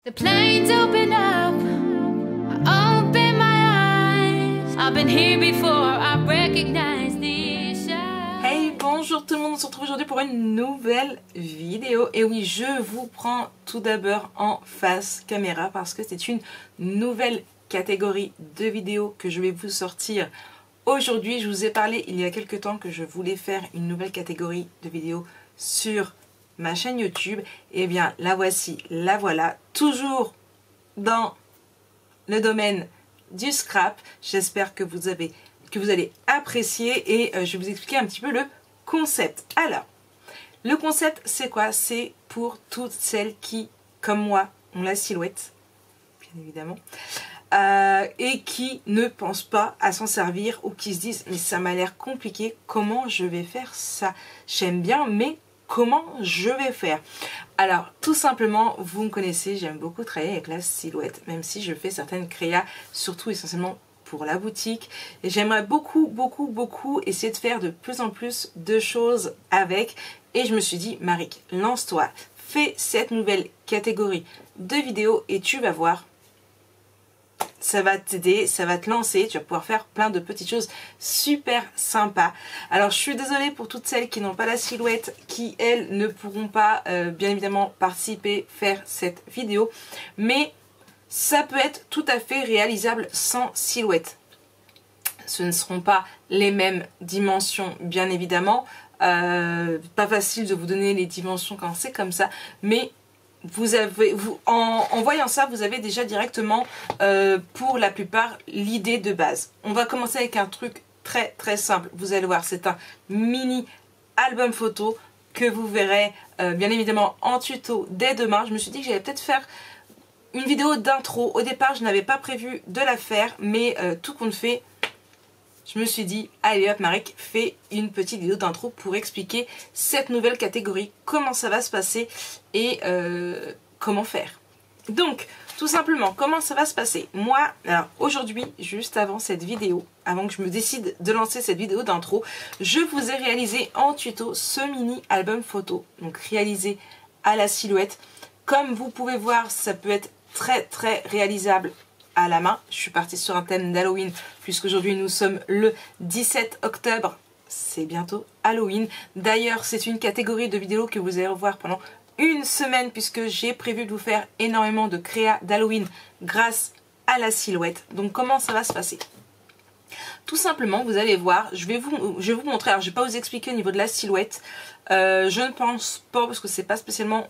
The planes open up, I open my eyes. I've been here before, I recognize these eyes. Hey, bonjour tout le monde, on se retrouve aujourd'hui pour une nouvelle vidéo. Et oui, je vous prends tout d'abord en face caméra parce que c'est une nouvelle catégorie de vidéos que je vais vous sortir aujourd'hui. Je vous ai parlé il y a quelques temps que je voulais faire une nouvelle catégorie de vidéos sur ma chaîne YouTube. Et bien la voici, la voilà, toujours dans le domaine du scrap. J'espère que vous allez apprécier et je vais vous expliquer un petit peu le concept. Alors, le concept c'est quoi? C'est pour toutes celles qui, comme moi, ont la silhouette, bien évidemment, et qui ne pensent pas à s'en servir ou qui se disent mais ça m'a l'air compliqué, comment je vais faire ça? J'aime bien mais comment je vais faire? Alors tout simplement, vous me connaissez, j'aime beaucoup travailler avec la silhouette, même si je fais certaines créas, surtout essentiellement pour la boutique, et j'aimerais beaucoup essayer de faire de plus en plus de choses avec. Et je me suis dit, Maric, lance-toi, fais cette nouvelle catégorie de vidéos et tu vas voir, ça va t'aider, ça va te lancer, tu vas pouvoir faire plein de petites choses super sympas. Alors je suis désolée pour toutes celles qui n'ont pas la silhouette, qui elles ne pourront pas bien évidemment participer, faire cette vidéo, mais ça peut être tout à fait réalisable sans silhouette. Ce ne seront pas les mêmes dimensions bien évidemment, pas facile de vous donner les dimensions quand c'est comme ça, mais en voyant ça, vous avez déjà directement pour la plupart l'idée de base. On va commencer avec un truc très simple. Vous allez voir, c'est un mini album photo que vous verrez bien évidemment en tuto dès demain. Je me suis dit que j'allais peut-être faire une vidéo d'intro. Au départ, je n'avais pas prévu de la faire, mais tout compte fait, je me suis dit, allez hop Maric, fais une petite vidéo d'intro pour expliquer cette nouvelle catégorie, comment ça va se passer et comment faire. Donc, tout simplement, comment ça va se passer? Moi, alors aujourd'hui, juste avant cette vidéo, avant que je me décide de lancer cette vidéo d'intro, je vous ai réalisé en tuto ce mini album photo, donc réalisé à la silhouette. Comme vous pouvez voir, ça peut être très réalisable à la main. Je suis partie sur un thème d'Halloween puisqu'aujourd'hui nous sommes le 17 octobre. C'est bientôt Halloween. D'ailleurs, c'est une catégorie de vidéos que vous allez revoir pendant une semaine puisque j'ai prévu de vous faire énormément de créas d'Halloween grâce à la silhouette. Donc comment ça va se passer? Tout simplement, vous allez voir, je vais vous montrer. Alors je ne vais pas vous expliquer au niveau de la silhouette. Je ne pense pas parce que c'est pas spécialement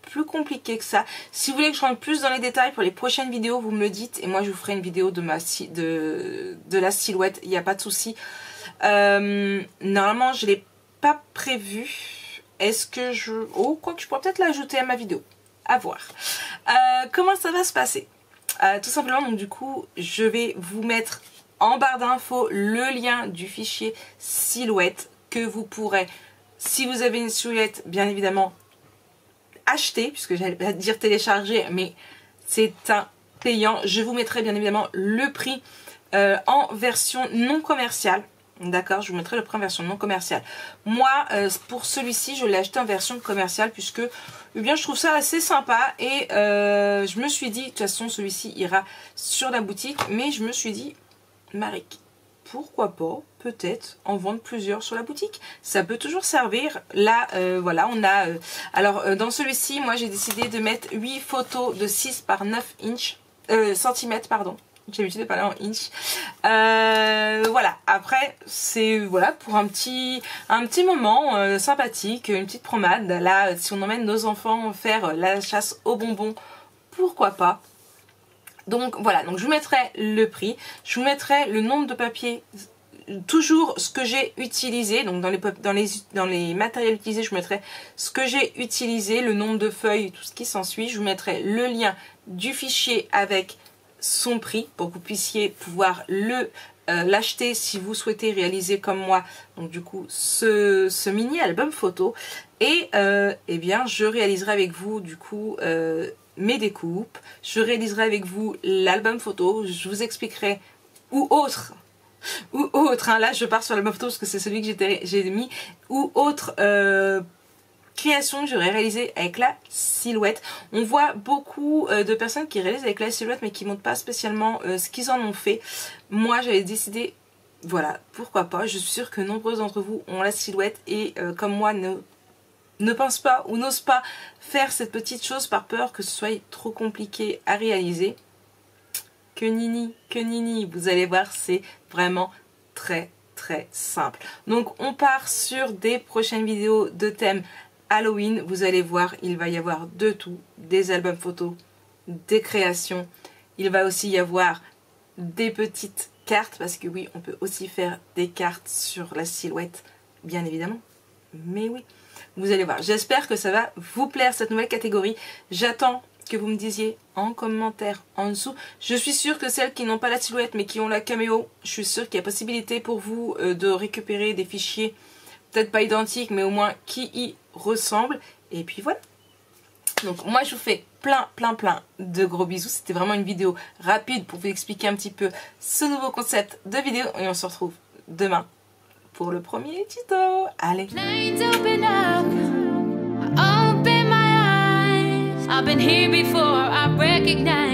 plus compliqué que ça. Si vous voulez que je rentre plus dans les détails pour les prochaines vidéos, vous me le dites et moi je vous ferai une vidéo de la silhouette, il n'y a pas de souci. Normalement je ne l'ai pas prévu. Est-ce que je... Oh, quoi que je pourrais peut-être l'ajouter à ma vidéo. À voir. Comment ça va se passer? Tout simplement, donc du coup, je vais vous mettre en barre d'infos le lien du fichier silhouette que vous pourrez, si vous avez une silhouette, bien évidemment, acheter, puisque j'allais pas dire télécharger, mais c'est un payant. Je vous mettrai bien évidemment le prix en version non commerciale. D'accord, je vous mettrai le prix en version non commerciale. Moi, pour celui-ci, je l'ai acheté en version commerciale puisque eh bien, je trouve ça assez sympa et je me suis dit, de toute façon, celui-ci ira sur la boutique, mais je me suis dit, Maric, pourquoi pas peut-être en vendre plusieurs sur la boutique, ça peut toujours servir. Là voilà, on a alors dans celui-ci, moi j'ai décidé de mettre 8 photos de 6 par 9 centimètres, pardon, j'ai l'habitude de parler en inch. Voilà, après c'est voilà pour un petit moment sympathique, une petite promenade. Là, si on emmène nos enfants faire la chasse aux bonbons, pourquoi pas. Donc voilà, donc je vous mettrai le prix, je vous mettrai le nombre de papiers, toujours ce que j'ai utilisé, donc dans les matériels utilisés, je vous mettrai ce que j'ai utilisé, le nombre de feuilles, tout ce qui s'ensuit. Je vous mettrai le lien du fichier avec son prix pour que vous puissiez pouvoir l'acheter si vous souhaitez réaliser comme moi, donc du coup ce mini album photo. Et eh bien je réaliserai avec vous du coup mes découpes, je réaliserai avec vous l'album photo, je vous expliquerai ou autre, hein, là je pars sur l'album photo parce que c'est celui que j'ai mis, ou autre création que j'aurais réalisée avec la silhouette. On voit beaucoup de personnes qui réalisent avec la silhouette mais qui ne montrent pas spécialement ce qu'ils en ont fait. Moi j'avais décidé, voilà, pourquoi pas. Je suis sûre que nombreux d'entre vous ont la silhouette et comme moi ne pensent pas ou n'osent pas faire cette petite chose par peur que ce soit trop compliqué à réaliser. Que nini, vous allez voir, c'est vraiment très simple. Donc on part sur des prochaines vidéos de thème Halloween. Vous allez voir, il va y avoir de tout, des albums photos, des créations. Il va aussi y avoir des petites cartes, parce que oui, on peut aussi faire des cartes sur la silhouette, bien évidemment. Mais oui, vous allez voir. J'espère que ça va vous plaire, cette nouvelle catégorie. J'attends que vous me disiez en commentaire en dessous. Je suis sûre que celles qui n'ont pas la silhouette mais qui ont la caméo, je suis sûre qu'il y a possibilité pour vous de récupérer des fichiers, peut-être pas identiques mais au moins qui y ressemblent. Et puis voilà. Donc moi je vous fais plein de gros bisous. C'était vraiment une vidéo rapide pour vous expliquer un petit peu ce nouveau concept de vidéo. Et on se retrouve demain pour le premier tuto. Allez. I've been here before, I recognize